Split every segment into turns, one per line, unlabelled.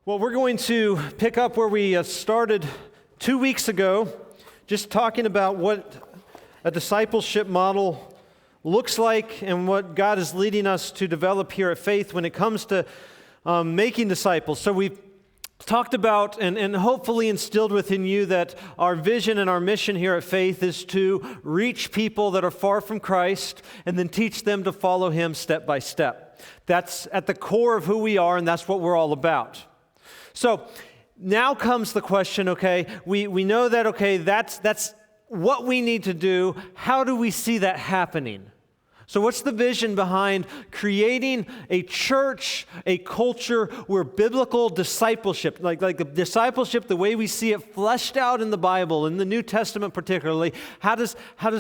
Well, we're going to pick up where we started 2 weeks ago, just talking about what a discipleship model looks like and what God is leading us to develop here at Faith when it comes to making disciples. So we've talked about and hopefully instilled within you that our vision and our mission here at Faith is to reach people that are far from Christ and then teach them to follow Him step by step. That's at the core of who we are, and that's what we're all about. So now comes the question, okay, we know that, okay, that's what we need to do. How do we see that happening? So what's the vision behind creating a church, a culture where biblical discipleship, like the discipleship, the way we see it fleshed out in the Bible, in the New Testament particularly, how does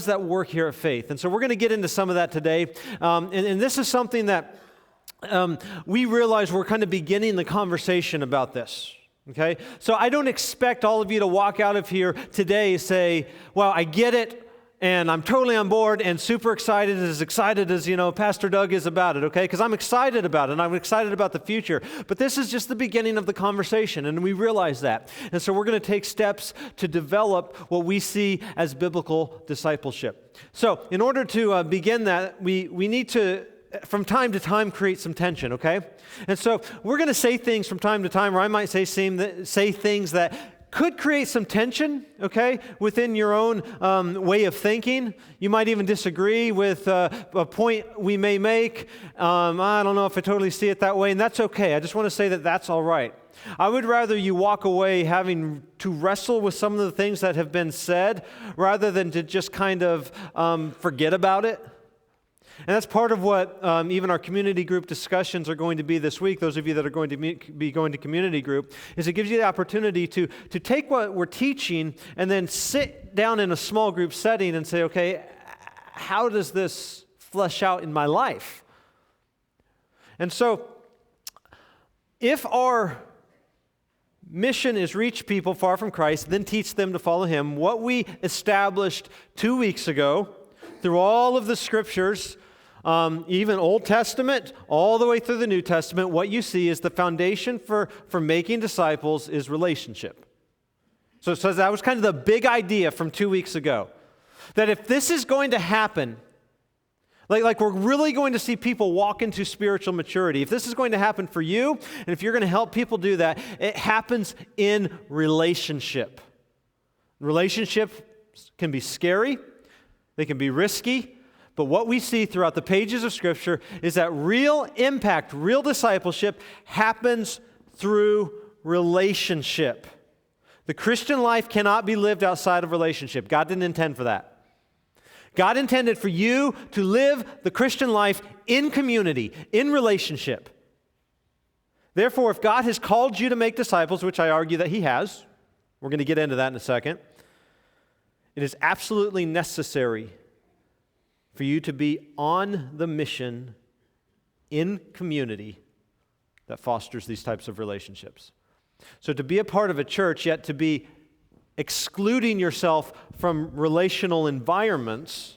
that work here at Faith? And so we're going to get into some of that today. And this is something that we realize we're kind of beginning the conversation about this. Okay? So I don't expect all of you to walk out of here today and say, well, I get it, and I'm totally on board and super excited as Pastor Doug is about it, okay? Because I'm excited about it, and I'm excited about the future. But this is just the beginning of the conversation, and we realize that. And so we're going to take steps to develop what we see as biblical discipleship. So in order to begin that, we need to, from time to time, create some tension, okay? And so we're going to say things from time to time, or I might say things that could create some tension, okay, within your own way of thinking. You might even disagree with a point we may make. I don't know if I totally see it that way, and that's okay. I just want to say that that's all right. I would rather you walk away having to wrestle with some of the things that have been said rather than to just kind of forget about it. And that's part of what even our community group discussions are going to be this week. Those of you that are going to be going to community group, is it gives you the opportunity to take what we're teaching and then sit down in a small group setting and say, okay, how does this flesh out in my life? And so if our mission is reach people far from Christ, then teach them to follow Him, what we established 2 weeks ago through all of the scriptures, even Old Testament, all the way through the New Testament, what you see is the foundation for making disciples is relationship. So that was kind of the big idea from 2 weeks ago. That if this is going to happen, like we're really going to see people walk into spiritual maturity, if this is going to happen for you, and if you're going to help people do that, it happens in relationship. Relationships can be scary. They can be risky, but what we see throughout the pages of Scripture is that real impact, real discipleship happens through relationship. The Christian life cannot be lived outside of relationship. God didn't intend for that. God intended for you to live the Christian life in community, in relationship. Therefore, if God has called you to make disciples, which I argue that He has, we're going to get into that in a second, it is absolutely necessary for you to be on the mission in community that fosters these types of relationships. So to be a part of a church, yet to be excluding yourself from relational environments,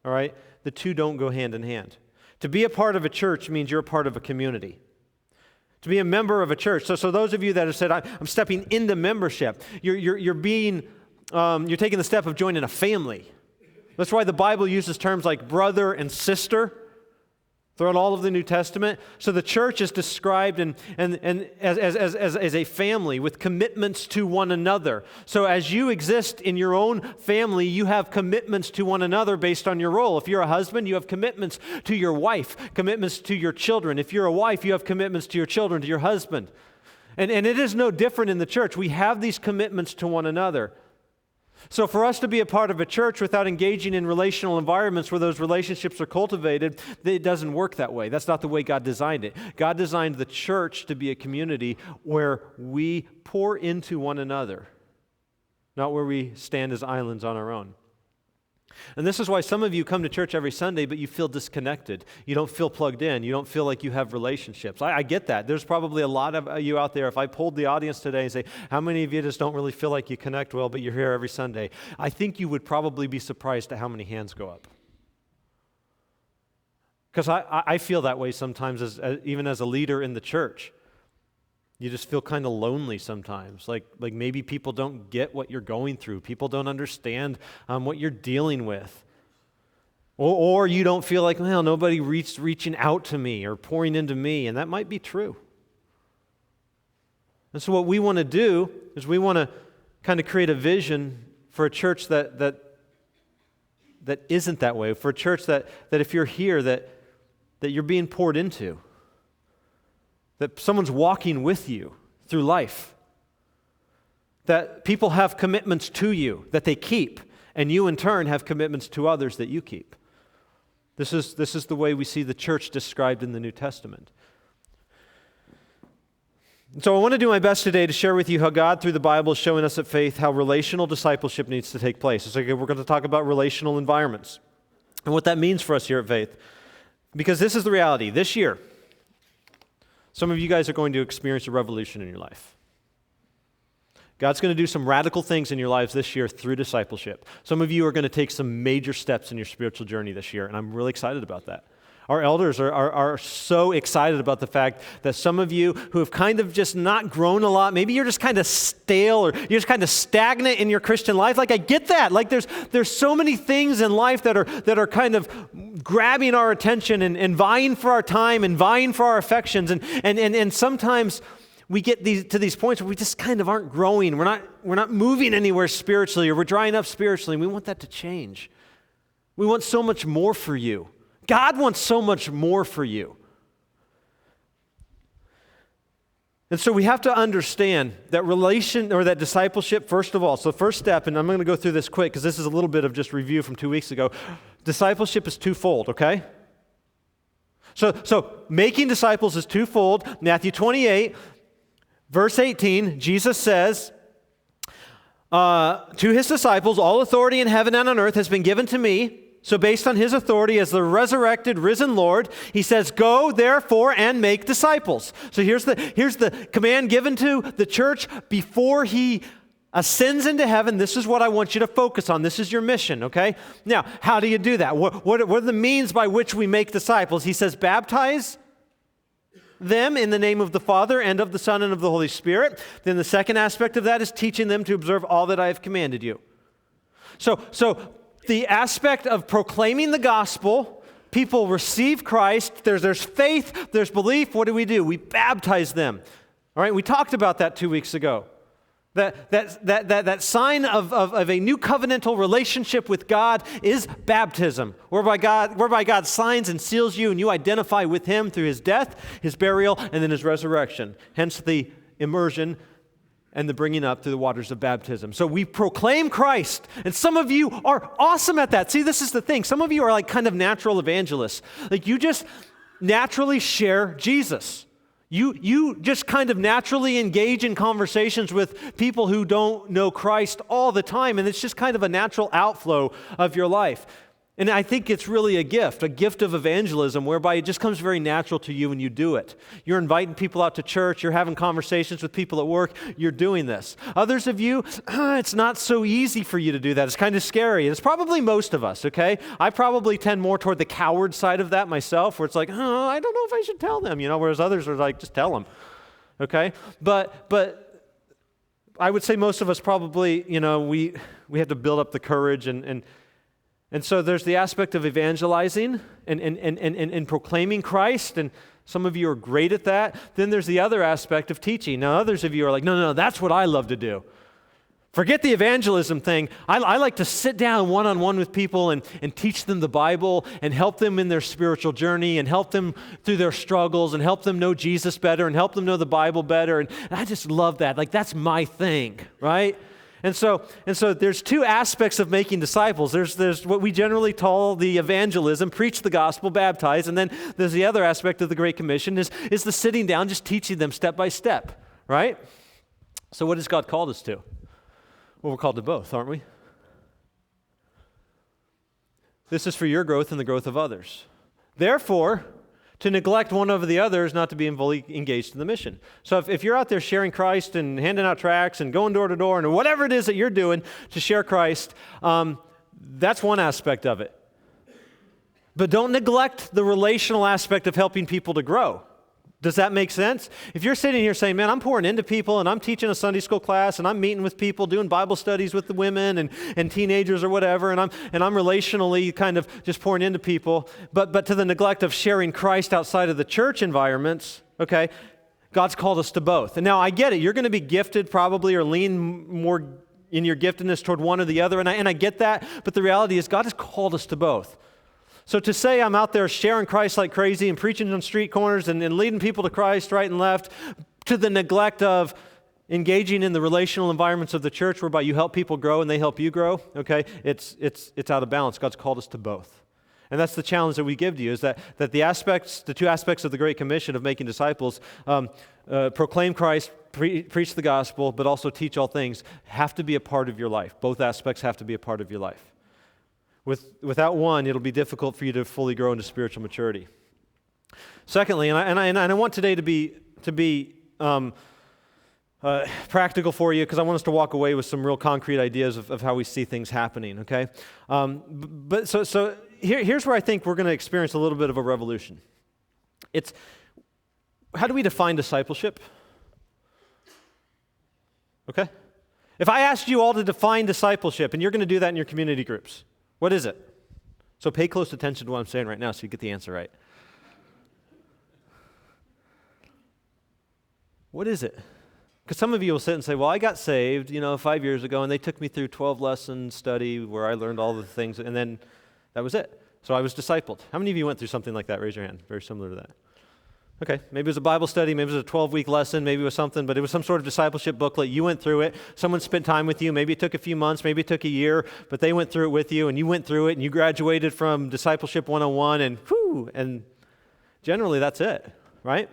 all right, the two don't go hand in hand. To be a part of a church means you're a part of a community. To be a member of a church. So those of you that have said, I'm stepping into membership, you're taking the step of joining a family. That's why the Bible uses terms like brother and sister throughout all of the New Testament. So the church is described as a family with commitments to one another. So as you exist in your own family, you have commitments to one another based on your role. If you're a husband, you have commitments to your wife, commitments to your children. If you're a wife, you have commitments to your children, to your husband. And it is no different in the church. We have these commitments to one another. So for us to be a part of a church without engaging in relational environments where those relationships are cultivated, it doesn't work that way. That's not the way God designed it. God designed the church to be a community where we pour into one another, not where we stand as islands on our own. And this is why some of you come to church every Sunday, but you feel disconnected. You don't feel plugged in. You don't feel like you have relationships. I get that. There's probably a lot of you out there. If I polled the audience today and say, how many of you just don't really feel like you connect well, but you're here every Sunday? I think you would probably be surprised at how many hands go up. Because I feel that way sometimes, even as a leader in the church. You just feel kind of lonely sometimes, like maybe people don't get what you're going through. People don't understand what you're dealing with. Or you don't feel like, well, nobody reaching out to me or pouring into me, and that might be true. And so what we want to do is we want to kind of create a vision for a church that isn't that way, for a church that if you're here, that you're being poured into, that someone's walking with you through life, that people have commitments to you that they keep, and you in turn have commitments to others that you keep. This is the way we see the church described in the New Testament. So I want to do my best today to share with you how God, through the Bible, is showing us at Faith how relational discipleship needs to take place. So we're going to talk about relational environments and what that means for us here at Faith. Because this is the reality. This year, some of you guys are going to experience a revolution in your life. God's going to do some radical things in your lives this year through discipleship. Some of you are going to take some major steps in your spiritual journey this year, and I'm really excited about that. Our elders are so excited about the fact that some of you who have kind of just not grown a lot, maybe you're just kind of stale or you're just kind of stagnant in your Christian life. Like, I get that. Like, there's so many things in life that are kind of grabbing our attention and vying for our time and vying for our affections. And sometimes we get to these points where we just kind of aren't growing. We're not moving anywhere spiritually, or we're drying up spiritually. And we want that to change. We want so much more for you. God wants so much more for you. And so we have to understand that that discipleship, first of all. So first step, and I'm going to go through this quick because this is a little bit of just review from 2 weeks ago. Discipleship is twofold, okay? So making disciples is twofold. Matthew 28, verse 18, Jesus says, to his disciples, all authority in heaven and on earth has been given to me. So based on his authority as the resurrected, risen Lord, he says, go therefore and make disciples. So here's the command given to the church before he ascends into heaven. This is what I want you to focus on. This is your mission, okay? Now, how do you do that? What are the means by which we make disciples? He says, baptize them in the name of the Father and of the Son and of the Holy Spirit. Then the second aspect of that is teaching them to observe all that I have commanded you. So the aspect of proclaiming the gospel, people receive Christ, there's faith, there's belief. What do? We baptize them. All right, we talked about that 2 weeks ago. That sign of a new covenantal relationship with God is baptism, whereby God signs and seals you, and you identify with him through his death, his burial, and then his resurrection. Hence the immersion and the bringing up through the waters of baptism. So we proclaim Christ, and some of you are awesome at that. See, this is the thing. Some of you are like kind of natural evangelists. Like, you just naturally share Jesus. You just kind of naturally engage in conversations with people who don't know Christ all the time, and it's just kind of a natural outflow of your life. And I think it's really a gift of evangelism, whereby it just comes very natural to you when you do it. You're inviting people out to church, you're having conversations with people at work, you're doing this. Others of you, it's not so easy for you to do that. It's kind of scary. And it's probably most of us, okay? I probably tend more toward the coward side of that myself, where it's like, I don't know if I should tell them, whereas others are like, just tell them, okay? But I would say most of us probably, we have to build up the courage and so there's the aspect of evangelizing and proclaiming Christ, and some of you are great at that. Then there's the other aspect of teaching. Now, others of you are like, no, that's what I love to do. Forget the evangelism thing. I like to sit down one-on-one with people and teach them the Bible and help them in their spiritual journey and help them through their struggles and help them know Jesus better and help them know the Bible better. And I just love that. Like, that's my thing, right? And so there's two aspects of making disciples. There's what we generally call the evangelism, preach the gospel, baptize, and then there's the other aspect of the Great Commission is the sitting down, just teaching them step by step, right? So what has God called us to? Well, we're called to both, aren't we? This is for your growth and the growth of others. Therefore, to neglect one over the other is not to be fully engaged in the mission. So if you're out there sharing Christ and handing out tracts and going door to door and whatever it is that you're doing to share Christ, that's one aspect of it. But don't neglect the relational aspect of helping people to grow. Does that make sense? If you're sitting here saying, man, I'm pouring into people and I'm teaching a Sunday school class and I'm meeting with people, doing Bible studies with the women and teenagers or whatever, and I'm relationally kind of just pouring into people, but to the neglect of sharing Christ outside of the church environments, okay, God's called us to both. And now I get it. You're going to be gifted probably or lean more in your giftedness toward one or the other, and I get that, but the reality is God has called us to both. So to say I'm out there sharing Christ like crazy and preaching on street corners and leading people to Christ right and left, to the neglect of engaging in the relational environments of the church whereby you help people grow and they help you grow, okay, it's out of balance. God's called us to both. And that's the challenge that we give to you, is that the two aspects of the Great Commission of making disciples, proclaim Christ, preach the gospel, but also teach all things, have to be a part of your life. Both aspects have to be a part of your life. Without one, it'll be difficult for you to fully grow into spiritual maturity. Secondly, and I want today to be practical for you, because I want us to walk away with some real concrete ideas of how we see things happening. Okay, but so here's where I think we're going to experience a little bit of a revolution. It's how do we define discipleship? Okay, if I asked you all to define discipleship, and you're going to do that in your community groups. What is it? So pay close attention to what I'm saying right now so you get the answer right. What is it? Because some of you will sit and say, well, I got saved, 5 years ago, and they took me through 12-lesson study where I learned all the things, and then that was it. So I was discipled. How many of you went through something like that? Raise your hand. Very similar to that. Okay, maybe it was a Bible study, maybe it was a 12-week lesson, maybe it was something, but it was some sort of discipleship booklet. You went through it. Someone spent time with you. Maybe it took a few months, maybe it took a year, but they went through it with you, and you went through it, and you graduated from Discipleship 101, and generally that's it, right?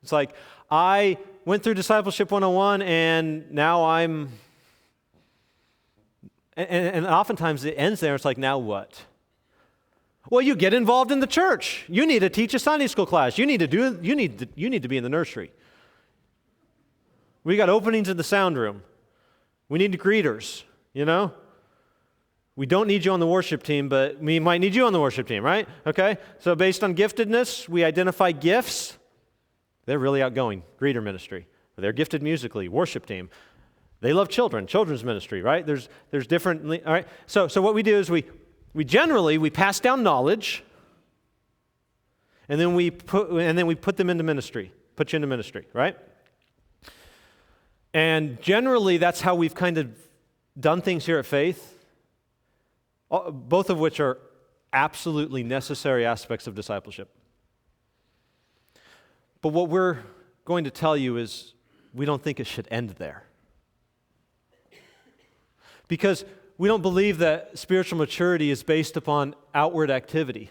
It's like, I went through Discipleship 101, and now and oftentimes it ends there. It's like, now what? Well, you get involved in the church. You need to teach a Sunday school class. You need to be in the nursery. We got openings in the sound room. We need greeters, We don't need you on the worship team, but we might need you on the worship team, right? Okay? So based on giftedness, we identify gifts. They're really outgoing, greeter ministry. They're gifted musically, worship team. They love children's ministry, right? There's different, all right? So what we do is we pass down knowledge, and then we put them into ministry, put you into ministry, right? And generally, that's how we've kind of done things here at Faith, both of which are absolutely necessary aspects of discipleship. But what we're going to tell you is we don't think it should end there. Because we don't believe that spiritual maturity is based upon outward activity.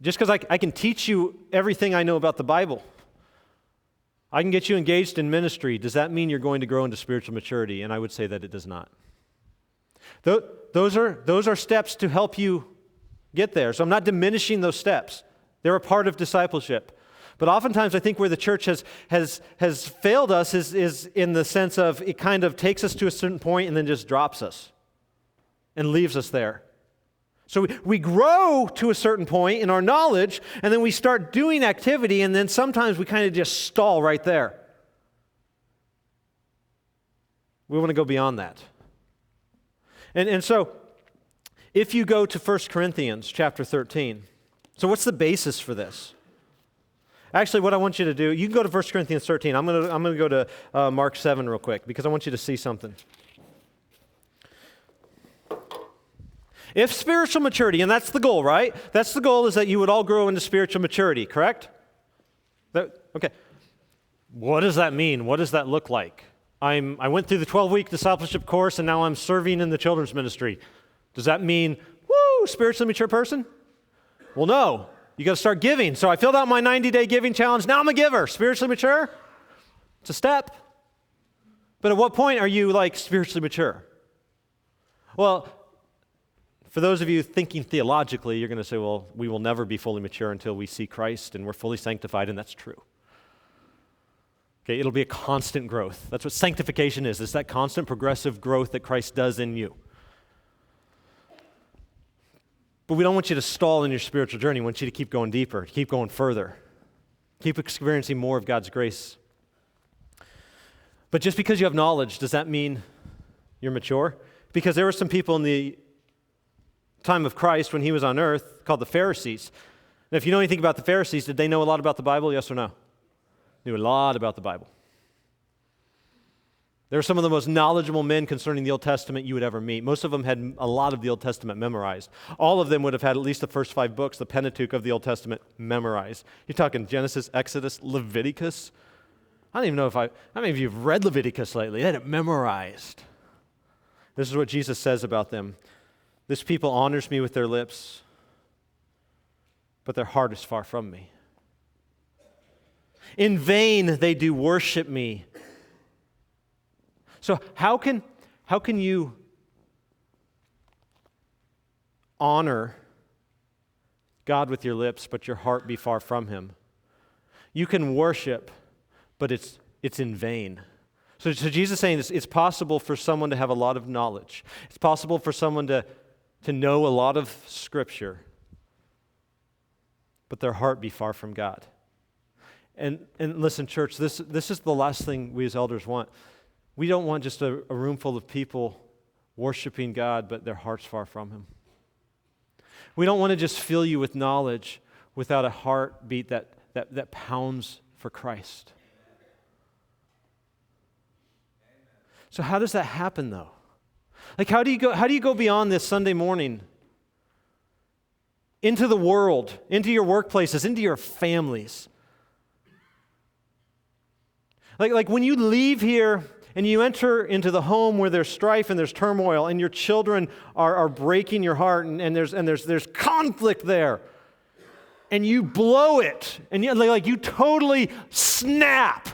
Just because I can teach you everything I know about the Bible, I can get you engaged in ministry, does that mean you're going to grow into spiritual maturity? And I would say that it does not. Those are steps to help you get there. So I'm not diminishing those steps. They're a part of discipleship. But oftentimes I think where the church has failed us is in the sense of it kind of takes us to a certain point and then just drops us and leaves us there. So we grow to a certain point in our knowledge, and then we start doing activity, and then sometimes we kind of just stall right there. We want to go beyond that. And so if you go to 1 Corinthians chapter 13, so what's the basis for this? Actually, what I want you to do, you can go to 1 Corinthians 13. I'm going to go to Mark 7 real quick because I want you to see something. If spiritual maturity, and that's the goal, right? That's the goal, is that you would all grow into spiritual maturity, correct? Okay. What does that mean? What does that look like? I went through the 12-week discipleship course, and now I'm serving in the children's ministry. Does that mean, spiritually mature person? Well, no. You got to start giving. So I filled out my 90-day giving challenge. Now I'm a giver. Spiritually mature? It's a step. But at what point are you spiritually mature? Well, for those of you thinking theologically, you're going to say, well, we will never be fully mature until we see Christ and we're fully sanctified, and that's true. Okay, it'll be a constant growth. That's what sanctification is. It's that constant progressive growth that Christ does in you. But we don't want you to stall in your spiritual journey. We want you to keep going deeper, keep going further, keep experiencing more of God's grace. But just because you have knowledge, does that mean you're mature? Because there were some people in the time of Christ when he was on earth called the Pharisees. And if you know anything about the Pharisees, did they know a lot about the Bible, yes or no? Knew a lot about the Bible. They were some of the most knowledgeable men concerning the Old Testament you would ever meet. Most of them had a lot of the Old Testament memorized. All of them would have had at least the first 5 books, the Pentateuch of the Old Testament, memorized. You're talking Genesis, Exodus, Leviticus. I don't even know how many of you have read Leviticus lately? They had it memorized. This is what Jesus says about them. This people honors me with their lips, but their heart is far from me. In vain they do worship me. So how can you honor God with your lips, but your heart be far from him? You can worship, but it's in vain. So Jesus is saying it's possible for someone to have a lot of knowledge. It's possible for someone to know a lot of Scripture, but their heart be far from God. And listen, church, this is the last thing we as elders want. We don't want just a room full of people worshiping God, but their heart's far from him. We don't want to just fill you with knowledge without a heartbeat that pounds for Christ. So how does that happen, though? Like, how do you go beyond this Sunday morning into the world, into your workplaces, into your families? Like when you leave here and you enter into the home where there's strife and there's turmoil and your children are breaking your heart and there's conflict there, and you blow it and you totally snap.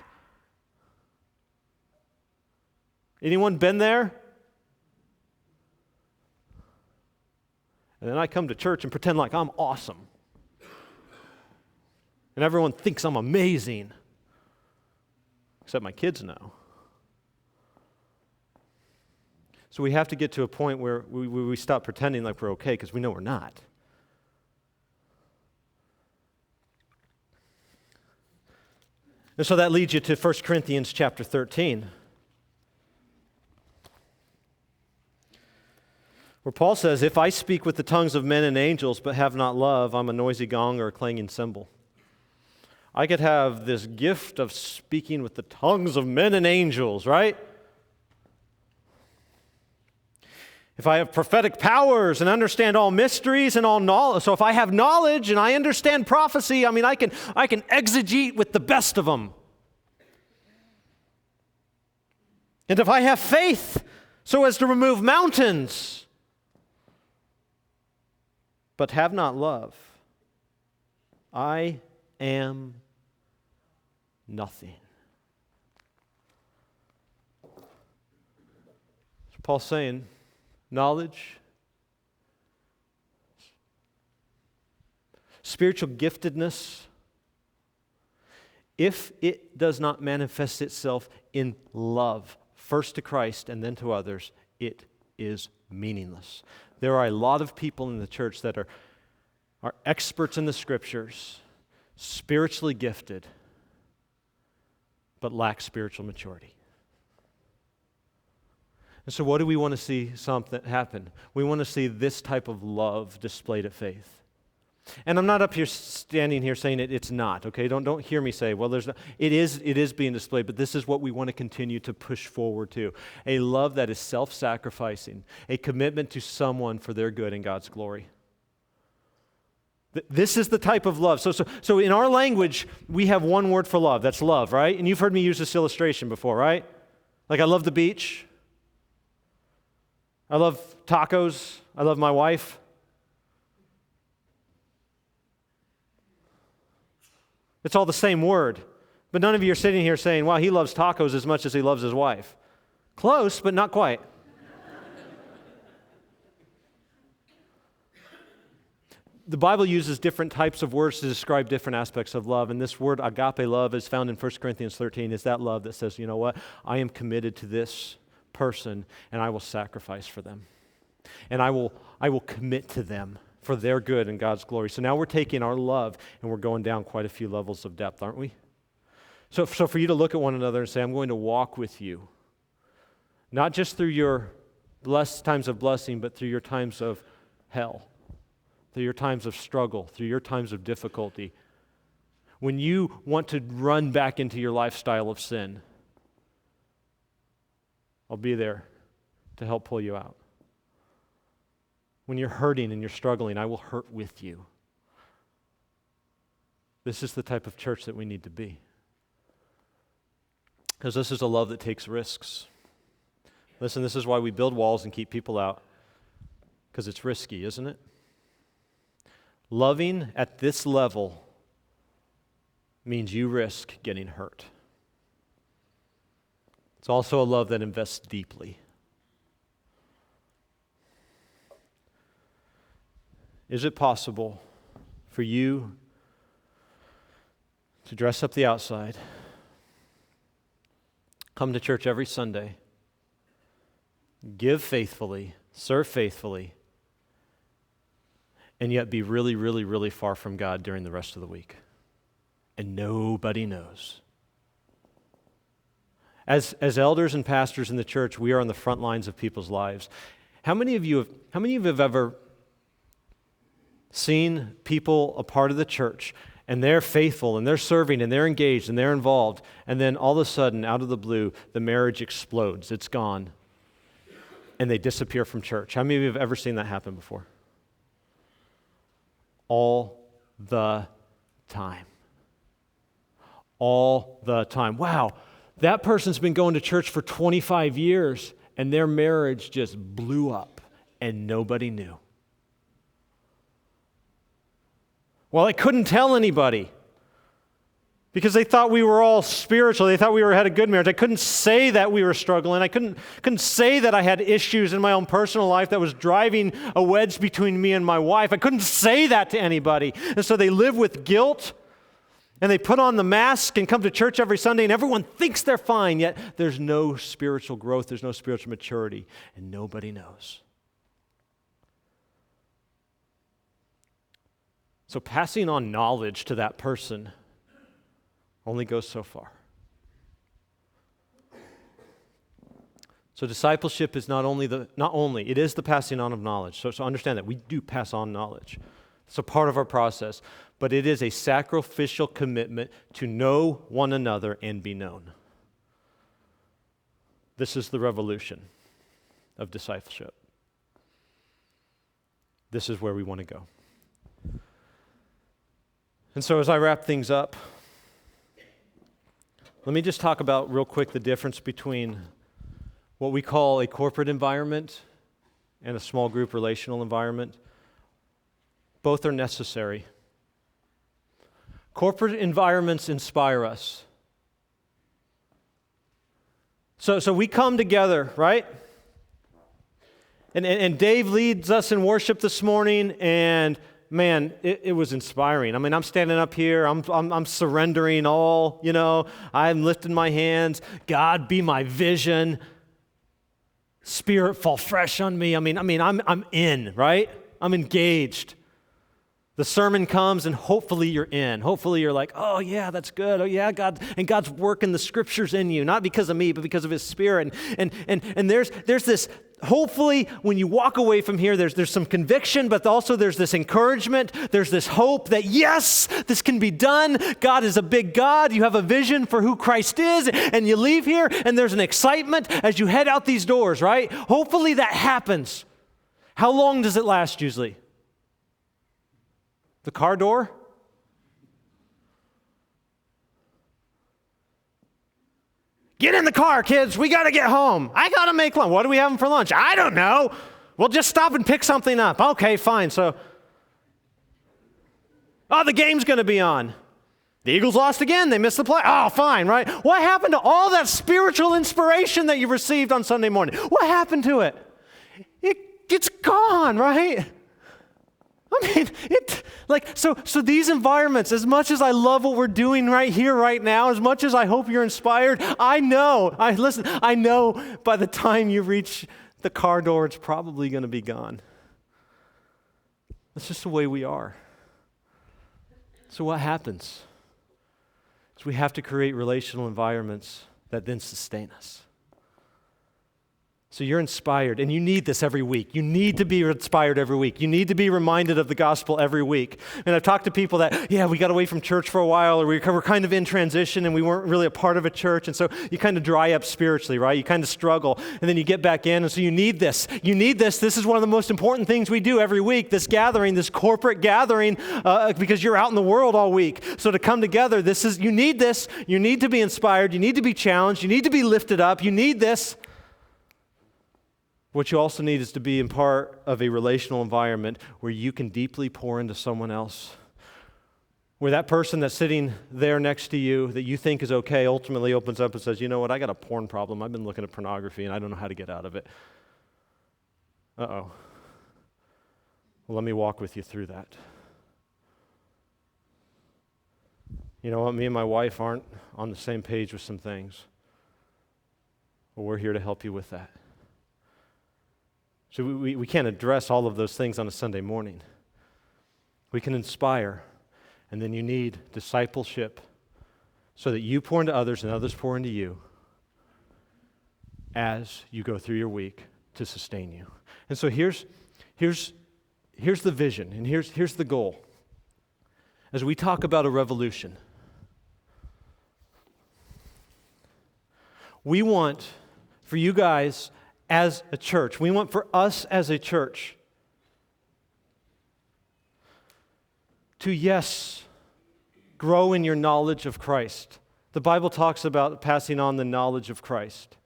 Anyone been there? And then I come to church and pretend like I'm awesome. And everyone thinks I'm amazing. Except my kids know. So we have to get to a point where we stop pretending like we're okay, because we know we're not. And so that leads you to 1 Corinthians chapter 13. Where Paul says, if I speak with the tongues of men and angels but have not love, I'm a noisy gong or a clanging cymbal. I could have this gift of speaking with the tongues of men and angels, right? If I have prophetic powers and understand all mysteries and all knowledge, so if I have knowledge and I understand prophecy, I can exegete with the best of them. And if I have faith so as to remove mountains, but have not love, I am nothing. So Paul's saying, knowledge, spiritual giftedness, if it does not manifest itself in love, first to Christ and then to others, it is meaningless. There are a lot of people in the church that are experts in the Scriptures, spiritually gifted, but lack spiritual maturity. And so what do we want to see something happen? We want to see this type of love displayed at faith. And I'm not up here standing here saying it's not, okay? Don't hear me say, well, there's not. It is being displayed, but this is what we want to continue to push forward to. A love that is self-sacrificing, a commitment to someone for their good and God's glory. This is the type of love. So in our language, we have one word for love. That's love, right? And you've heard me use this illustration before, right? Like, I love the beach. I love tacos. I love my wife. It's all the same word. But none of you are sitting here saying, wow, he loves tacos as much as he loves his wife. Close, but not quite. The Bible uses different types of words to describe different aspects of love, and this word agape love is found in 1 Corinthians 13. It's that love that says, you know what, I am committed to this person, and I will sacrifice for them. And I will commit to them for their good and God's glory. So now we're taking our love and we're going down quite a few levels of depth, aren't we? So for you to look at one another and say, I'm going to walk with you, not just through your times of blessing, but through your times of hell, through your times of struggle, through your times of difficulty. When you want to run back into your lifestyle of sin, I'll be there to help pull you out. When you're hurting and you're struggling, I will hurt with you. This is the type of church that we need to be. Because this is a love that takes risks. Listen, this is why we build walls and keep people out. Because it's risky, isn't it? Loving at this level means you risk getting hurt. It's also a love that invests deeply. Is it possible for you to dress up the outside, come to church every Sunday, give faithfully, serve faithfully, and yet be really, really, really far from God during the rest of the week? And nobody knows. As elders and pastors in the church, we are on the front lines of people's lives. How many of you have ever seen people a part of the church and they're faithful and they're serving and they're engaged and they're involved, and then all of a sudden, out of the blue, the marriage explodes, it's gone, and they disappear from church? How many of you have ever seen that happen before? All the time. All the time. Wow, that person's been going to church for 25 years and their marriage just blew up and nobody knew. Well, I couldn't tell anybody because they thought we were all spiritual. They thought we had a good marriage. I couldn't say that we were struggling. I couldn't say that I had issues in my own personal life that was driving a wedge between me and my wife. I couldn't say that to anybody. And so they live with guilt, and they put on the mask and come to church every Sunday, and everyone thinks they're fine, yet there's no spiritual growth, there's no spiritual maturity, and nobody knows. So passing on knowledge to that person only goes so far. So discipleship is it is the passing on of knowledge. So understand that we do pass on knowledge. It's a part of our process, but it is a sacrificial commitment to know one another and be known. This is the revolution of discipleship. This is where we want to go. And so as I wrap things up, let me just talk about real quick the difference between what we call a corporate environment and a small group relational environment. Both are necessary. Corporate environments inspire us. So we come together, right? And Dave leads us in worship this morning, and man, it was inspiring. I mean, I'm standing up here, I'm surrendering all, I'm lifting my hands. God, be my vision. Spirit, fall fresh on me. I'm in, right? I'm engaged. The sermon comes and hopefully you're in. Hopefully you're like, oh yeah, that's good. Oh yeah, God, and God's working the scriptures in you, not because of me, but because of His Spirit. And there's this, hopefully when you walk away from here, there's some conviction, but also there's this encouragement. There's this hope that yes, this can be done. God is a big God. You have a vision for who Christ is, and you leave here and there's an excitement as you head out these doors, right? Hopefully that happens. How long does it last usually? The car door? Get in the car, kids. We got to get home. I got to make lunch. What are we having for lunch? I don't know. We'll just stop and pick something up. Okay, fine. So, the game's going to be on. The Eagles lost again. They missed the play. Oh, fine, right? What happened to all that spiritual inspiration that you received on Sunday morning? What happened to it? It's gone, right? So these environments, as much as I love what we're doing right here, right now, as much as I hope you're inspired, I know by the time you reach the car door, it's probably going to be gone. That's just the way we are. So what happens? Is we have to create relational environments that then sustain us. So you're inspired, and you need this every week. You need to be inspired every week. You need to be reminded of the gospel every week. And I've talked to people that, we got away from church for a while, or we're kind of in transition, and we weren't really a part of a church, and so you kind of dry up spiritually, right? You kind of struggle, and then you get back in, and so you need this. You need this. This is one of the most important things we do every week, this gathering, this corporate gathering, because you're out in the world all week. So to come together, you need this. You need to be inspired. You need to be challenged. You need to be lifted up. You need this. What you also need is to be in part of a relational environment where you can deeply pour into someone else. Where that person that's sitting there next to you that you think is okay ultimately opens up and says, you know what, I got a porn problem. I've been looking at pornography and I don't know how to get out of it. Uh-oh. Well, let me walk with you through that. You know what, me and my wife aren't on the same page with some things. Well, we're here to help you with that. So we can't address all of those things on a Sunday morning. We can inspire, and then you need discipleship so that you pour into others and others pour into you as you go through your week to sustain you. And so here's the vision, and here's the goal. As we talk about a revolution, we want for you guys as a church, we want for us as a church to, yes, grow in your knowledge of Christ. The Bible talks about passing on the knowledge of Christ.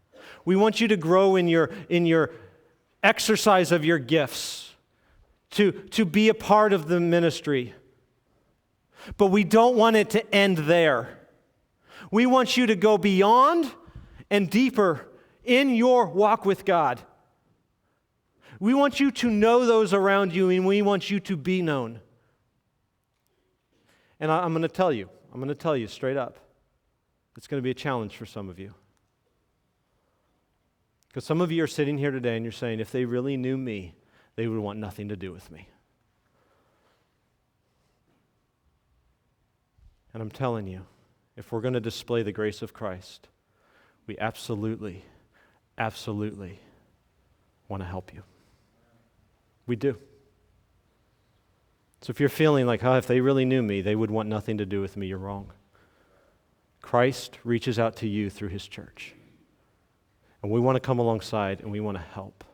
We want you to grow in your exercise of your gifts, to be a part of the ministry. But we don't want it to end there. We want you to go beyond and deeper in your walk with God. We want you to know those around you, and we want you to be known. And I'm going to tell you straight up, it's going to be a challenge for some of you. Because some of you are sitting here today and you're saying, if they really knew me, they would want nothing to do with me. And I'm telling you, if we're going to display the grace of Christ, we absolutely want to help you. We do. So if you're feeling like, if they really knew me, they would want nothing to do with me, you're wrong. Christ reaches out to you through His church. And we want to come alongside and we want to help.